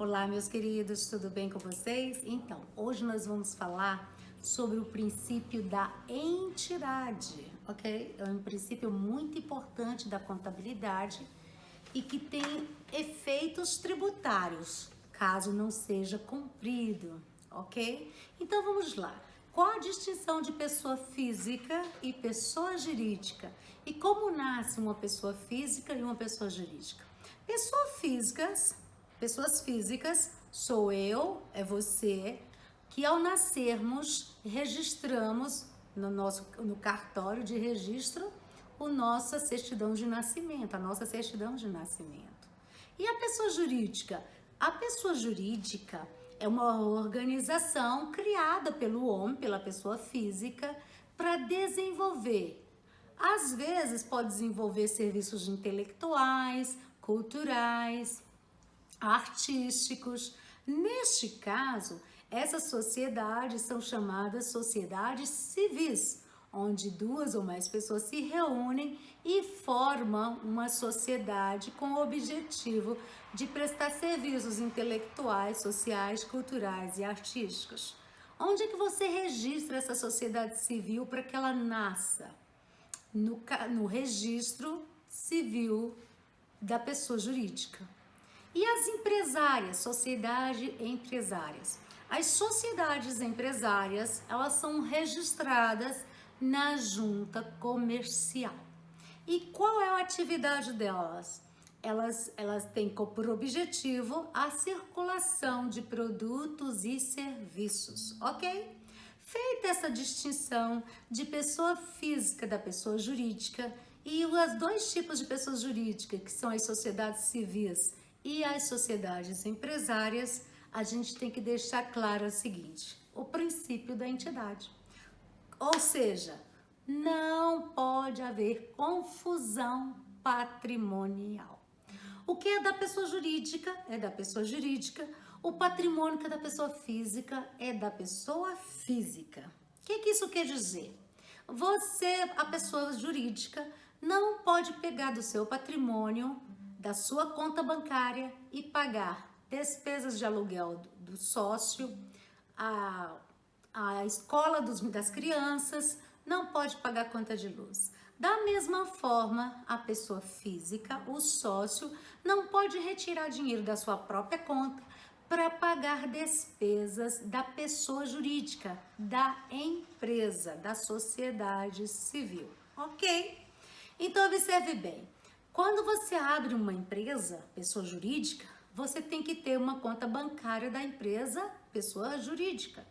Olá, meus queridos, tudo bem com vocês? Então, hoje nós vamos falar sobre o princípio da entidade, ok? É um princípio muito importante da contabilidade e que tem efeitos tributários, caso não seja cumprido, ok? Então, vamos lá. Qual a distinção de pessoa física e pessoa jurídica? E como nasce uma pessoa física e uma pessoa jurídica? Pessoas físicas sou eu, é você, que ao nascermos registramos no cartório de registro a nossa certidão de nascimento, E a pessoa jurídica? A pessoa jurídica é uma organização criada pelo homem, pela pessoa física, para desenvolver. Às vezes pode desenvolver serviços intelectuais, culturais, artísticos. Neste caso, essas sociedades são chamadas sociedades civis, onde duas ou mais pessoas se reúnem e formam uma sociedade com o objetivo de prestar serviços intelectuais, sociais, culturais e artísticos. Onde é que você registra essa sociedade civil para que ela nasça? No registro civil da pessoa jurídica. E as empresárias, sociedades empresárias. As sociedades empresárias, elas são registradas na junta comercial. E qual é a atividade delas? Elas têm por objetivo a circulação de produtos e serviços, ok? Feita essa distinção de pessoa física da pessoa jurídica e os dois tipos de pessoas jurídicas, que são as sociedades civis e as sociedades empresárias, a gente tem que deixar claro o seguinte: o princípio da entidade. Ou seja, não pode haver confusão patrimonial. O que é da pessoa jurídica é da pessoa jurídica, o patrimônio que é da pessoa física é da pessoa física. O que isso quer dizer? Você, a pessoa jurídica, não pode pegar do seu patrimônio, da sua conta bancária e pagar despesas de aluguel do sócio, a escola das crianças, não pode pagar conta de luz. Da mesma forma, a pessoa física, o sócio, não pode retirar dinheiro da sua própria conta para pagar despesas da pessoa jurídica, da empresa, da sociedade civil, ok? Então, observe bem, quando você abre uma empresa, pessoa jurídica, você tem que ter uma conta bancária da empresa, pessoa jurídica,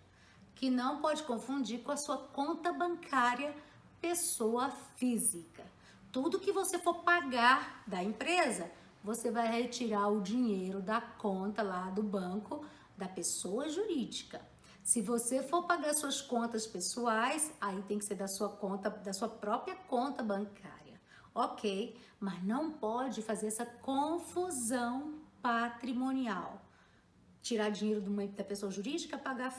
que não pode confundir com a sua conta bancária, pessoa física. Tudo que você for pagar da empresa, você vai retirar o dinheiro da conta lá do banco da pessoa jurídica. Se você for pagar suas contas pessoais, aí tem que ser da sua conta, da sua própria conta bancária, ok? Mas não pode fazer essa confusão patrimonial. Tirar dinheiro da pessoa jurídica, pagar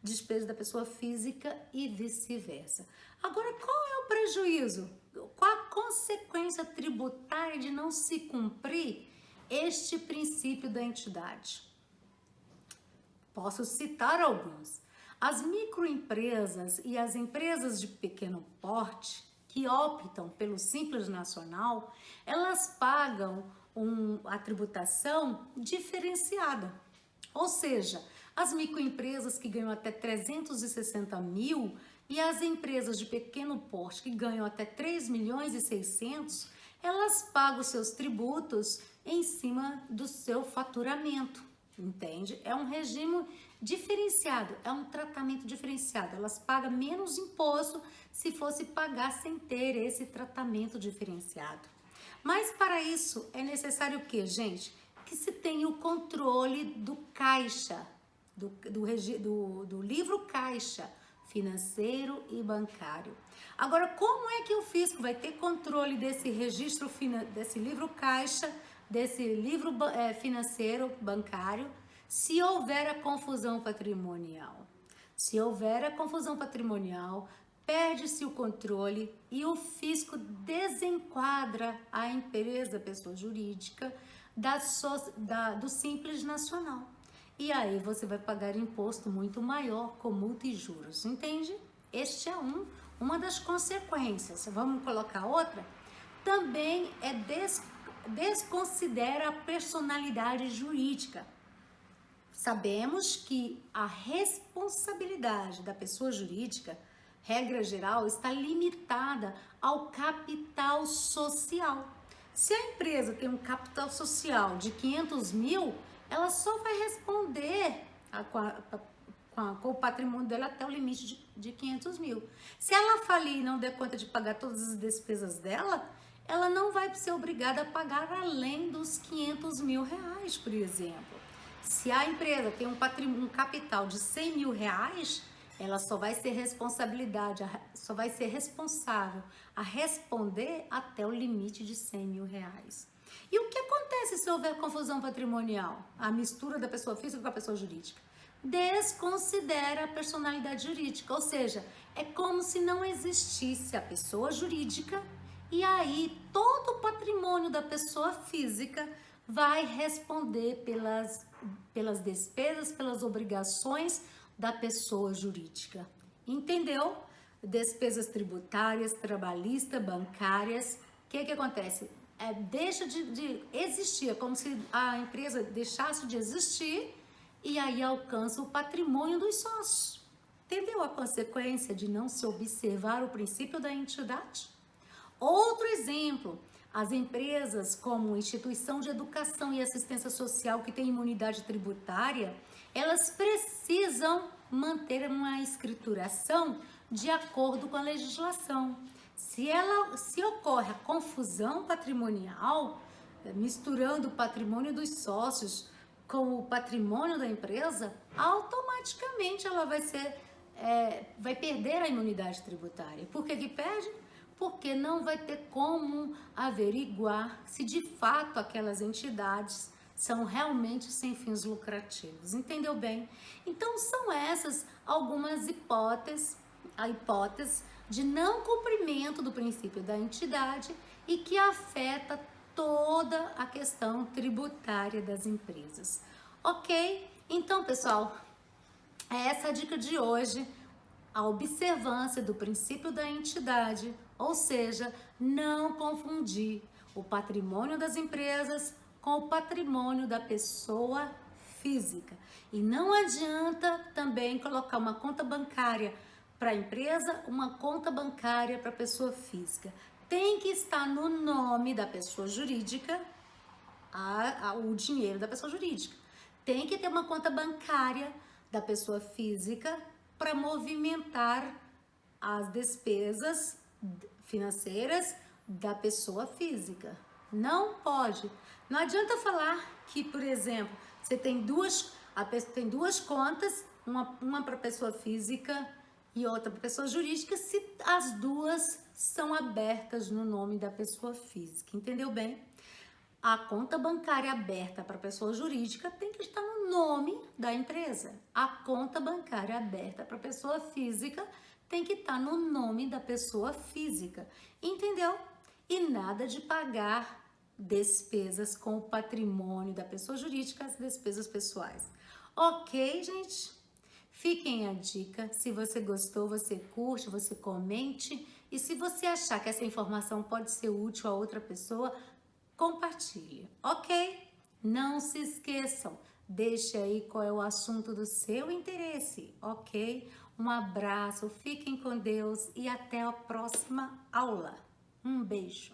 despesas da pessoa física e vice-versa. Agora, qual é o prejuízo? Qual a consequência tributária de não se cumprir este princípio da entidade? Posso citar alguns. As microempresas e as empresas de pequeno porte que optam pelo Simples Nacional, elas pagam a tributação diferenciada. Ou seja, as microempresas que ganham até 360 mil e as empresas de pequeno porte que ganham até 3 milhões e 600, elas pagam seus tributos em cima do seu faturamento, entende? É um regime diferenciado, é um tratamento diferenciado. Elas pagam menos imposto se fosse pagar sem ter esse tratamento diferenciado. Mas para isso é necessário o quê, gente? Que se tenha o controle do caixa, do livro caixa financeiro e bancário. Agora, como é que o fisco vai ter controle desse registro, desse livro caixa, desse livro financeiro bancário, se houver a confusão patrimonial? Se houver a confusão patrimonial, perde-se o controle e o desenquadra a empresa, pessoa jurídica, do Simples Nacional. e aí você vai pagar imposto muito maior com multa e juros, entende? Este é uma das consequências. Vamos colocar outra? Também desconsidera a personalidade jurídica. Sabemos que a responsabilidade da pessoa jurídica, regra geral, está limitada ao capital social. Se a empresa tem um capital social de 500 mil, ela só vai responder com o patrimônio dela até o limite de 500 mil. Se ela falir e não der conta de pagar todas as despesas dela, ela não vai ser obrigada a pagar além dos 500 mil reais, por exemplo. Se a empresa tem um capital de 100 mil reais, ela só vai ser responsável a responder até o limite de 100 mil reais. E o que acontece se houver confusão patrimonial? A mistura da pessoa física com a pessoa jurídica. Desconsidera a personalidade jurídica, ou seja, é como se não existisse a pessoa jurídica e aí todo o patrimônio da pessoa física vai responder pelas despesas, pelas obrigações da pessoa jurídica. Entendeu? Despesas tributárias, trabalhistas, bancárias. O que acontece? Deixa de existir, é como se a empresa deixasse de existir e aí alcança o patrimônio dos sócios. Entendeu a consequência de não se observar o princípio da entidade? Outro exemplo, as empresas como instituição de educação e assistência social que tem imunidade tributária, elas precisam manter uma escrituração de acordo com a legislação. Se ocorre a confusão patrimonial, misturando o patrimônio dos sócios com o patrimônio da empresa, automaticamente ela vai perder a imunidade tributária. Por que perde? Porque não vai ter como averiguar se de fato aquelas entidades são realmente sem fins lucrativos. Entendeu bem? Então são essas algumas hipóteses, a hipótese de não cumprimento do princípio da entidade e que afeta toda a questão tributária das empresas. Ok? Então, pessoal, essa é a dica de hoje. A observância do princípio da entidade, ou seja, não confundir o patrimônio das empresas com o patrimônio da pessoa física. E não adianta também colocar uma conta bancária para a empresa, uma conta bancária para a pessoa física. Tem que estar no nome da pessoa jurídica o dinheiro da pessoa jurídica. Tem que ter uma conta bancária da pessoa física para movimentar as despesas financeiras da pessoa física. Não pode. Não adianta falar que, por exemplo, você tem duas contas, uma para pessoa física e outra para pessoa jurídica, se as duas são abertas no nome da pessoa física. Entendeu bem? A conta bancária aberta para pessoa jurídica tem que estar no nome da empresa. A conta bancária aberta para pessoa física tem que estar no nome da pessoa física. Entendeu? E nada de pagar despesas com o patrimônio da pessoa jurídica, as despesas pessoais. Ok, gente? Fiquem a dica. Se você gostou, você curte, você comente. E se você achar que essa informação pode ser útil a outra pessoa, compartilhe, ok? Não se esqueçam, deixe aí qual é o assunto do seu interesse, ok? Um abraço, fiquem com Deus e até a próxima aula. Um beijo.